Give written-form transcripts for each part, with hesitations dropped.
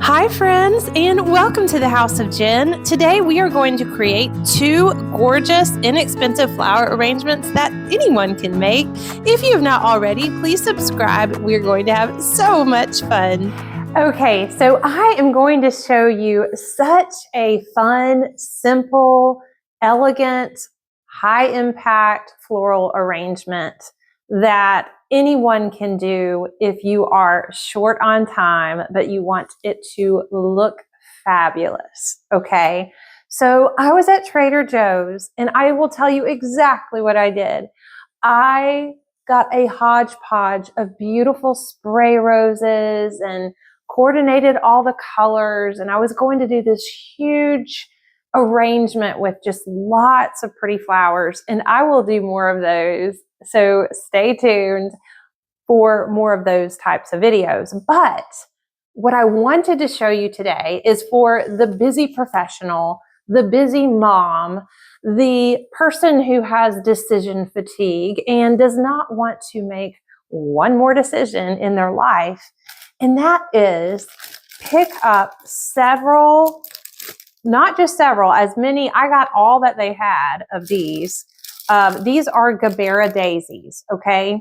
Hi friends, and welcome to the House of Jen. Today we are going to create two gorgeous, inexpensive flower arrangements that anyone can make. If you have not already, please subscribe. We're going to have so much fun. Okay, so I am going to show you such a fun, simple, elegant, high impact floral arrangement that anyone can do if you are short on time, but you want it to look fabulous, okay? So I was at Trader Joe's and I will tell you exactly what I did. I got a hodgepodge of beautiful spray roses and coordinated all the colors, and I was going to do this huge arrangement with just lots of pretty flowers, and I will do more of those. So stay tuned for more of those types of videos. But what I wanted to show you today is for the busy professional, the busy mom, the person who has decision fatigue and does not want to make one more decision in their life. And that is pick up several, not just several, as many. I got all that they had of these. These are Gerbera daisies, okay?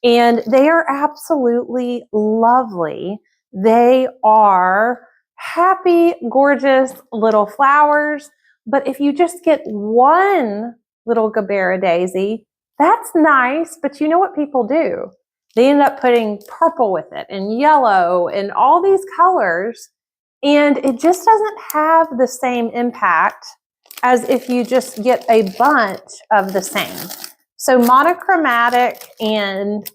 And they are absolutely lovely. They are happy, gorgeous little flowers. But if you just get one little Gerbera daisy, that's nice. But you know what people do? They end up putting purple with it and yellow and all these colors. And it just doesn't have the same impact as if you just get a bunch of the same. So monochromatic, and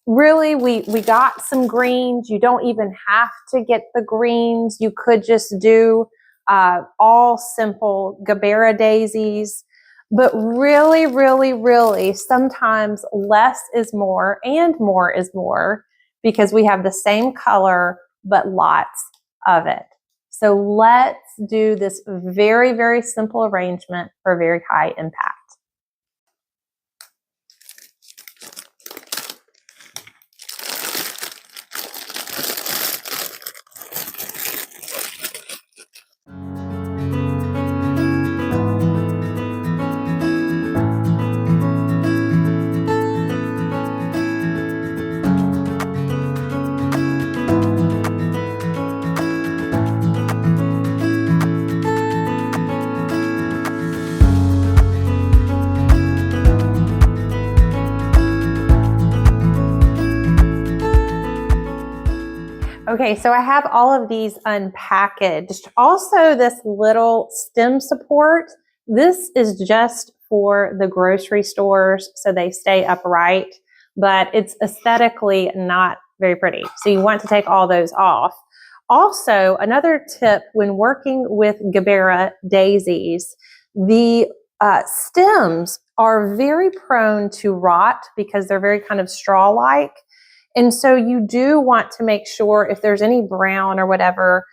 really we got some greens. You don't even have to get the greens. You could just do all simple Gerbera daisies. But really, really, really, sometimes less is more and more is more because we have the same color, but lots of it. So let's do this very, very simple arrangement for very high impact. Okay, so I have all of these unpackaged. Also, this little stem support, this is just for the grocery stores so they stay upright, but it's aesthetically not very pretty. So you want to take all those off. Also, another tip when working with Gerbera daisies, the stems are very prone to rot because they're very kind of straw-like. And so you do want to make sure if there's any brown or whatever,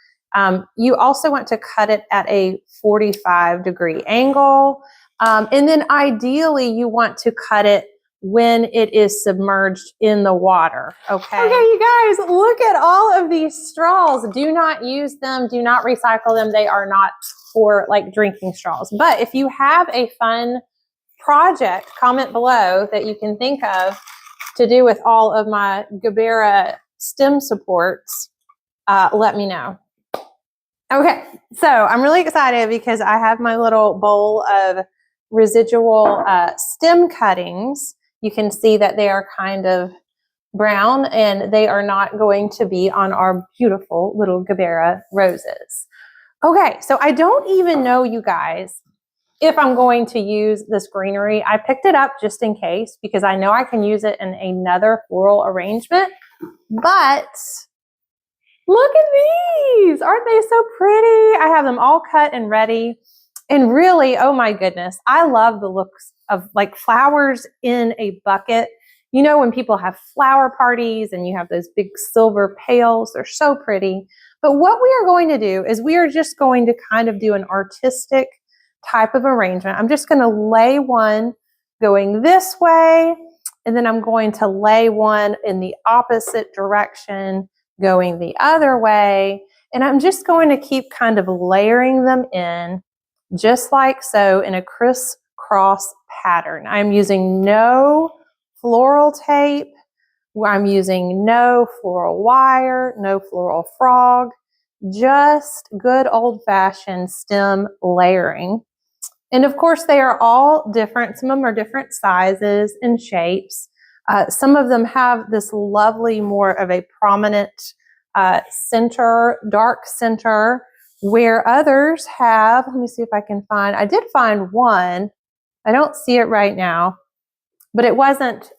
you also want to cut it at a 45-degree angle. And then ideally you want to cut it when it is submerged in the water, okay? Okay, you guys, look at all of these straws. Do not use them. Do not recycle them. They are not for like drinking straws. But if you have a fun project, comment below that you can think of to do with all of my Gerbera stem supports, let me know. Okay, so I'm really excited because I have my little bowl of residual stem cuttings. You can see that they are kind of brown and they are not going to be on our beautiful little Gerbera roses. Okay, so I don't even know, you guys, if I'm going to use this greenery. I picked it up just in case because I know I can use it in another floral arrangement. But look at these. Aren't they so pretty? I have them all cut and ready. And really, oh my goodness, I love the looks of like flowers in a bucket. You know, when people have flower parties and you have those big silver pails, they're so pretty. But what we are going to do is we are just going to kind of do an artistic type of arrangement. I'm just going to lay one going this way, and then I'm going to lay one in the opposite direction going the other way. And I'm just going to keep kind of layering them in just like so in a crisscross pattern. I'm using no floral tape. I'm using no floral wire, no floral frog, just good old-fashioned stem layering. And of course, they are all different. Some of them are different sizes and shapes. Some of them have this lovely, more of a prominent center, dark center, where others have, let me see if I can find, I did find one. I don't see it right now, but it wasn't,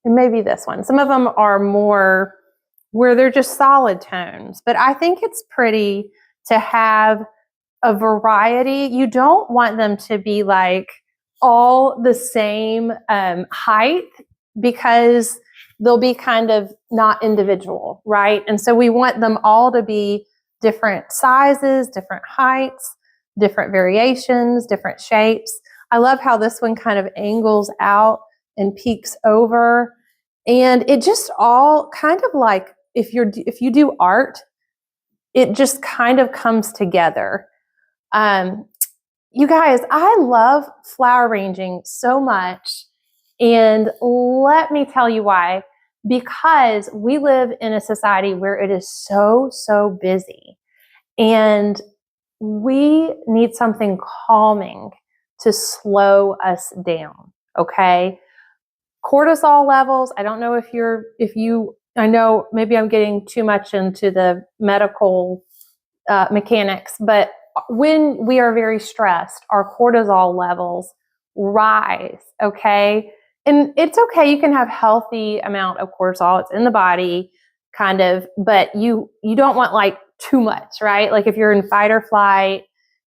it may be this one. Some of them are more where they're just solid tones, but I think it's pretty to have a variety. You don't want them to be like all the same height, because they'll be kind of not individual, right? And so we want them all to be different sizes, different heights, different variations, different shapes. I love how this one kind of angles out and peeks over. And it just all kind of like, if you do art, it just kind of comes together. You guys, I love flower arranging so much. And let me tell you why. Because we live in a society where it is so, so busy. And we need something calming to slow us down, okay? Cortisol levels, I don't know I know maybe I'm getting too much into the medical mechanics, but when we are very stressed, our cortisol levels rise, okay? And it's okay, you can have healthy amount of cortisol, it's in the body, kind of, but you don't want like too much, right? Like if you're in fight or flight,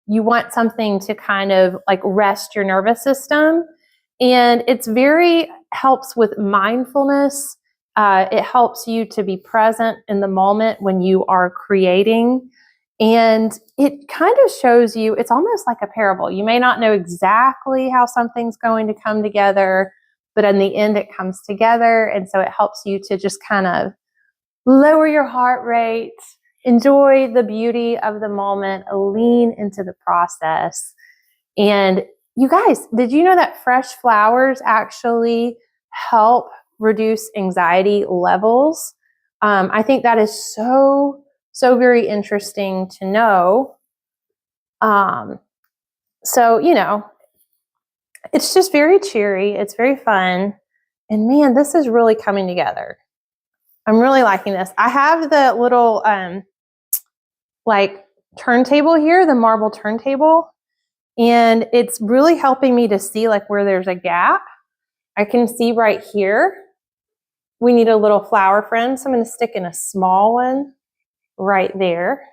you want something to kind of like rest your nervous system. And it's helps with mindfulness. It helps you to be present in the moment when you are creating. And it kind of shows you, it's almost like a parable. You may not know exactly how something's going to come together, but in the end it comes together. And so it helps you to just kind of lower your heart rate, enjoy the beauty of the moment, lean into the process. And you guys, did you know that fresh flowers actually help reduce anxiety levels? I think that is so very interesting to know. So, you know, it's just very cheery. It's very fun. And man, this is really coming together. I'm really liking this. I have the little like turntable here, the marble turntable, and it's really helping me to see like where there's a gap. I can see right here, we need a little flower friend. So I'm going to stick in a small one right there.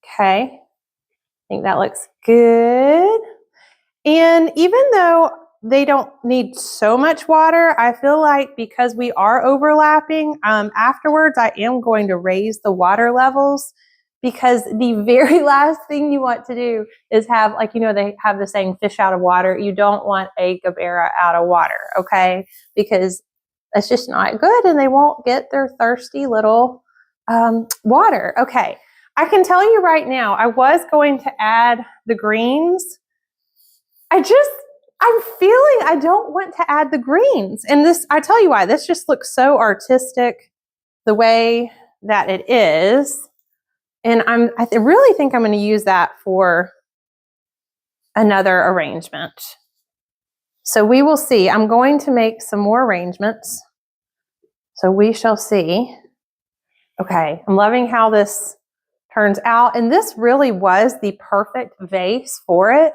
Okay. I think that looks good. And even though they don't need so much water, I feel like because we are overlapping, afterwards I am going to raise the water levels, because the very last thing you want to do is have, like, you know, they have the saying fish out of water. You don't want a Gerbera out of water, okay? Because that's just not good and they won't get their thirsty little water. Okay, I can tell you right now, I was going to add the greens. I'm feeling I don't want to add the greens. And this, I tell you why, this just looks so artistic the way that it is. And I really think I'm going to use that for another arrangement. So we will see. I'm going to make some more arrangements. So we shall see. Okay, I'm loving how this turns out. And this really was the perfect vase for it,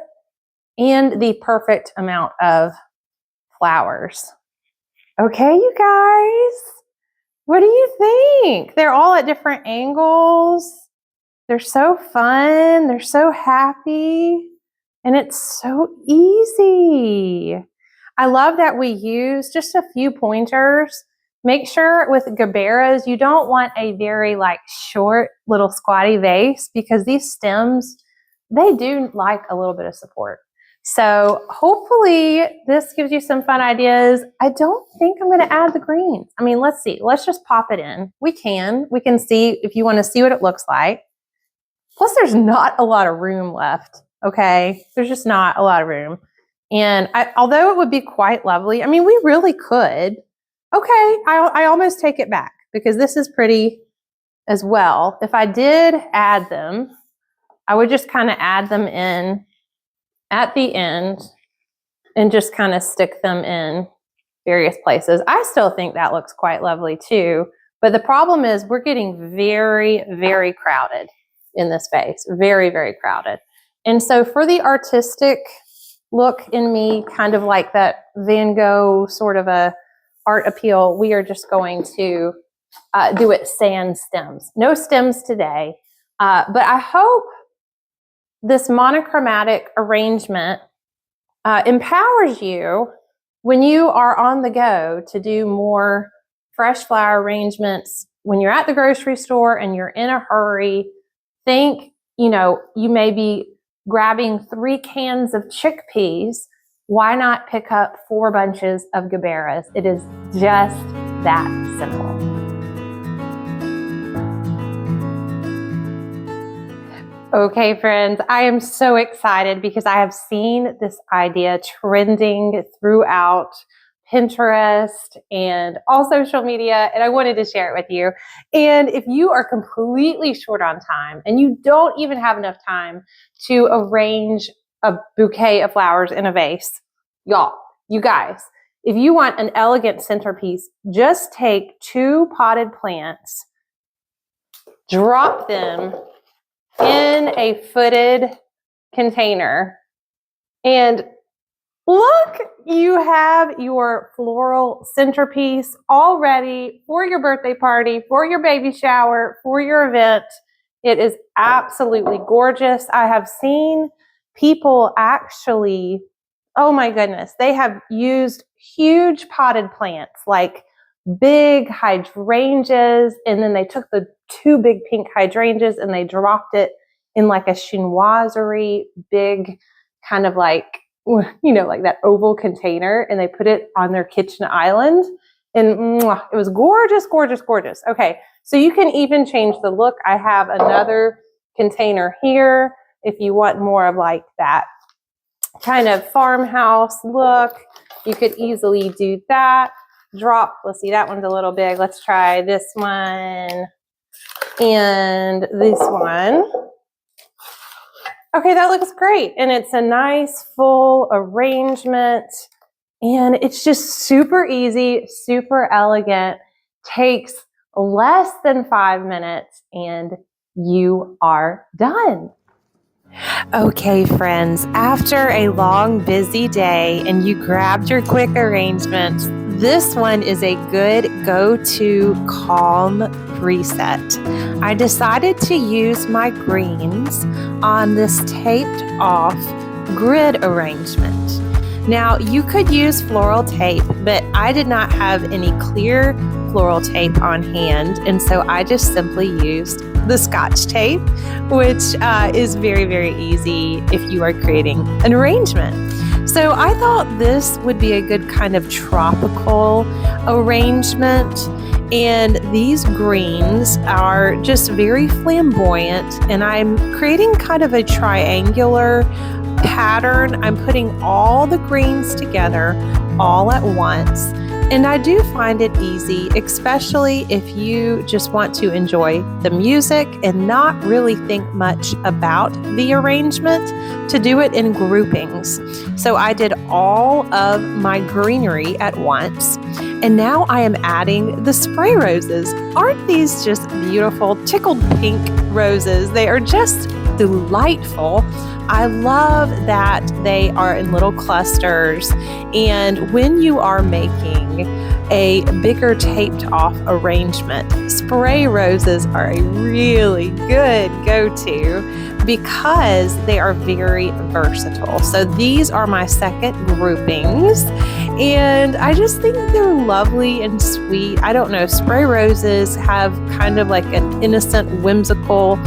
and the perfect amount of flowers. Okay, you guys, what do you think? They're all at different angles. They're so fun. They're so happy. And it's so easy. I love that we use just a few pointers. Make sure with Gerberas, you don't want a very like short little squatty vase, because these stems, they do like a little bit of support. So hopefully this gives you some fun ideas. I don't think I'm gonna add the greens. I mean, let's see, let's just pop it in. We can see if you wanna see what it looks like. Plus there's not a lot of room left, okay? There's just not a lot of room. And although it would be quite lovely, I mean, we really could. Okay, I almost take it back because this is pretty as well. If I did add them, I would just kind of add them in at the end and just kind of stick them in various places. I still think that looks quite lovely too, but the problem is we're getting very, very crowded in this space, very, very crowded. And so for the artistic look in me, kind of like that Van Gogh sort of a art appeal, we are just going to do it sans stems. No stems today, but I hope this monochromatic arrangement empowers you when you are on the go to do more fresh flower arrangements. When you're at the grocery store and you're in a hurry, think, you know, you may be grabbing 3 cans of chickpeas. Why not pick up 4 bunches of Gerberas? It is just that simple. Okay, friends, I am so excited because I have seen this idea trending throughout Pinterest and all social media, and I wanted to share it with you. And if you are completely short on time and you don't even have enough time to arrange a bouquet of flowers in a vase, y'all, you guys, if you want an elegant centerpiece, just take 2 potted plants, drop them in a footed container, and look, you have your floral centerpiece all ready for your birthday party, for your baby shower, for your event. It is absolutely gorgeous. I have seen people actually, oh my goodness, they have used huge potted plants, like big hydrangeas, and then they took the 2 big pink hydrangeas and they dropped it in like a chinoiserie, big kind of like, you know, like that oval container, and they put it on their kitchen island, and it was gorgeous, gorgeous, gorgeous. Okay, so you can even change the look. I have another container here if you want more of like that kind of farmhouse look. You could easily do that. Drop, let's see, that one's a little big. Let's try this one and this one. Okay, that looks great. And it's a nice full arrangement, and it's just super easy, super elegant, takes less than 5 minutes, and you are done. Okay, friends, after a long, busy day and you grabbed your quick arrangements, this one is a good go-to calm reset. I decided to use my greens on this taped off grid arrangement. Now, you could use floral tape, but I did not have any clear floral tape on hand, and so I just simply used the Scotch tape, which is very, very easy if you are creating an arrangement. So I thought this would be a good kind of tropical arrangement, and these greens are just very flamboyant, and I'm creating kind of a triangular pattern. I'm putting all the greens together all at once. And I do find it easy, especially if you just want to enjoy the music and not really think much about the arrangement, to do it in groupings. So I did all of my greenery at once. And now I am adding the spray roses. Aren't these just beautiful tickled pink roses? They are just delightful. I love that they are in little clusters, and when you are making a bigger taped off arrangement, spray roses are a really good go-to because they are very versatile. So these are my second groupings, and I just think they're lovely and sweet. I don't know, spray roses have kind of like an innocent, whimsical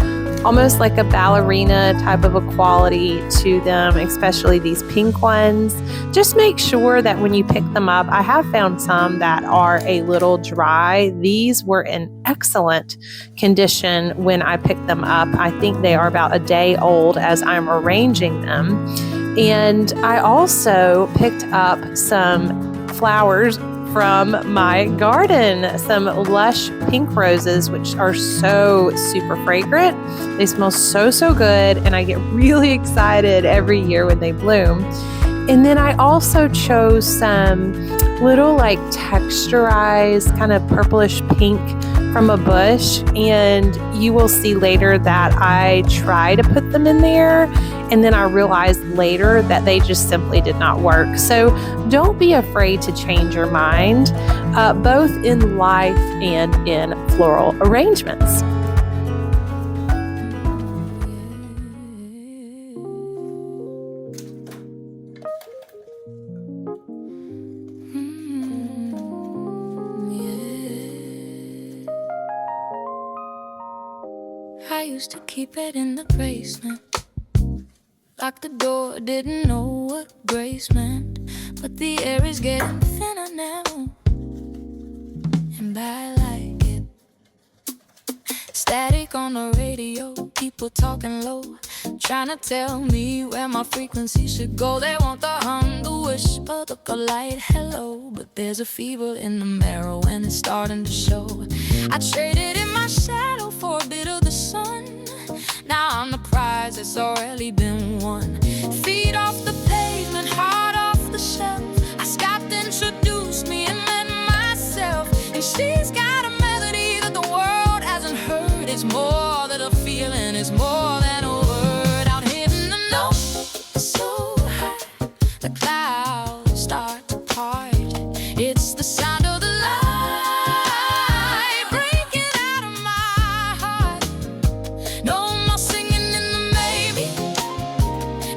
almost like a ballerina type of a quality to them, especially these pink ones. Just make sure that when you pick them up, I have found some that are a little dry. These were in excellent condition when I picked them up. I think they are about a day old as I'm arranging them. And I also picked up some flowers from my garden, some lush pink roses, which are so super fragrant. They smell so, so good, and I get really excited every year when they bloom. And then I also chose some little like texturized kind of purplish pink from a bush, and you will see later that I try to put them in there, and then I realized later that they just simply did not work. So don't be afraid to change your mind, both in life and in floral arrangements. I used to keep it in the basement. Locked the door, didn't know what grace meant. But the air is getting thinner now, and I like it. Static on the radio, people talking low, trying to tell me where my frequency should go. They want the hum, the whisper, the polite hello, but there's a fever in the marrow and it's starting to show. I traded in my shadow for a bit of the sun. Now I'm the prize, it's already been won. Feet off the pavement, heart off the shelf. I stopped, introduced me, and met myself. And she's got a melody that the world hasn't heard. It's more than a feeling, it's more than a word. Out here in the north, so high, the clouds start to part. It's the sound of the light breaking out of my heart. No more singing in the maybe,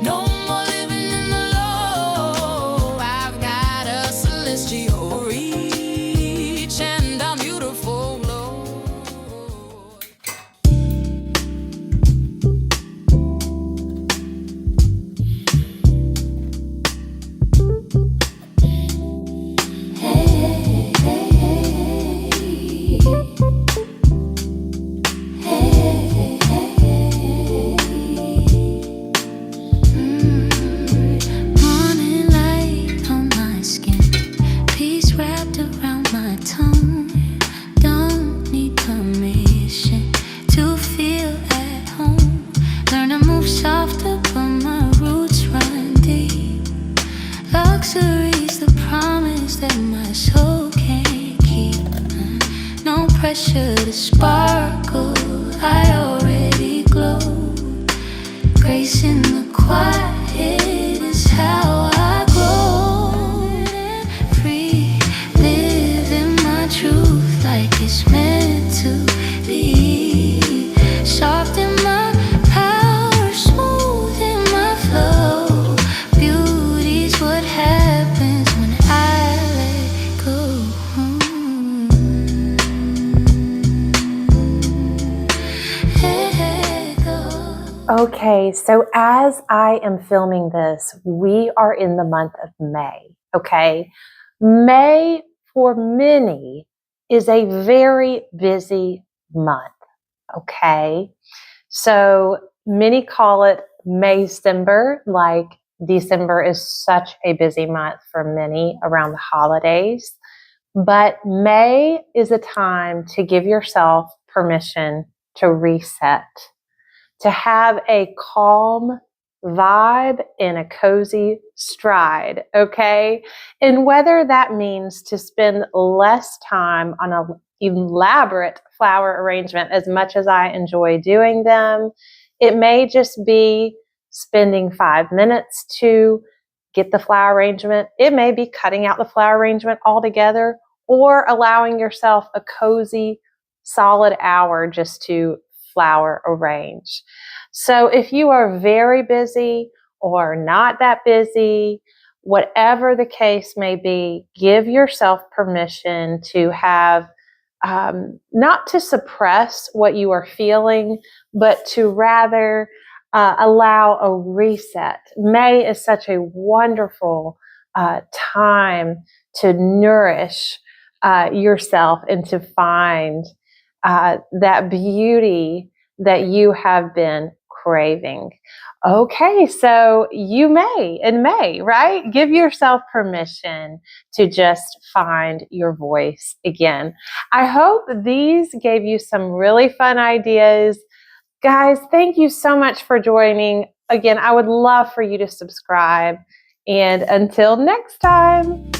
no more living in the low. I've got a celestial reach and I'm beautiful glow. Morning light on my skin, peace wrapped around my tongue. Don't need permission to feel at home. Learn to move softer, but my roots run deep. Luxury's the promise that my soul can't keep. No pressure to sparkle, I already glow. Grace in the quiet is how I grow. Free, living my truth like it's meant to be. Soft in my power, smooth in my flow. Beauty's what happens when I let go. Let go. Okay, so as I am filming this, we are in the month of May, okay? May for many is a very busy month, okay? So many call it Maycember, like December is such a busy month for many around the holidays. But May is a time to give yourself permission to reset, to have a calm vibe and a cozy stride, okay? And whether that means to spend less time on an elaborate flower arrangement, as much as I enjoy doing them, it may just be spending 5 minutes to get the flower arrangement. It may be cutting out the flower arrangement altogether, or allowing yourself a cozy, solid hour just to flower arrange. So if you are very busy or not that busy, whatever the case may be, give yourself permission to have, not to suppress what you are feeling, but to rather allow a reset. May is such a wonderful time to nourish yourself and to find that beauty that you have been craving. Okay, so you may, in May, right? Give yourself permission to just find your voice again. I hope these gave you some really fun ideas. Guys, thank you so much for joining. Again, I would love for you to subscribe. And until next time.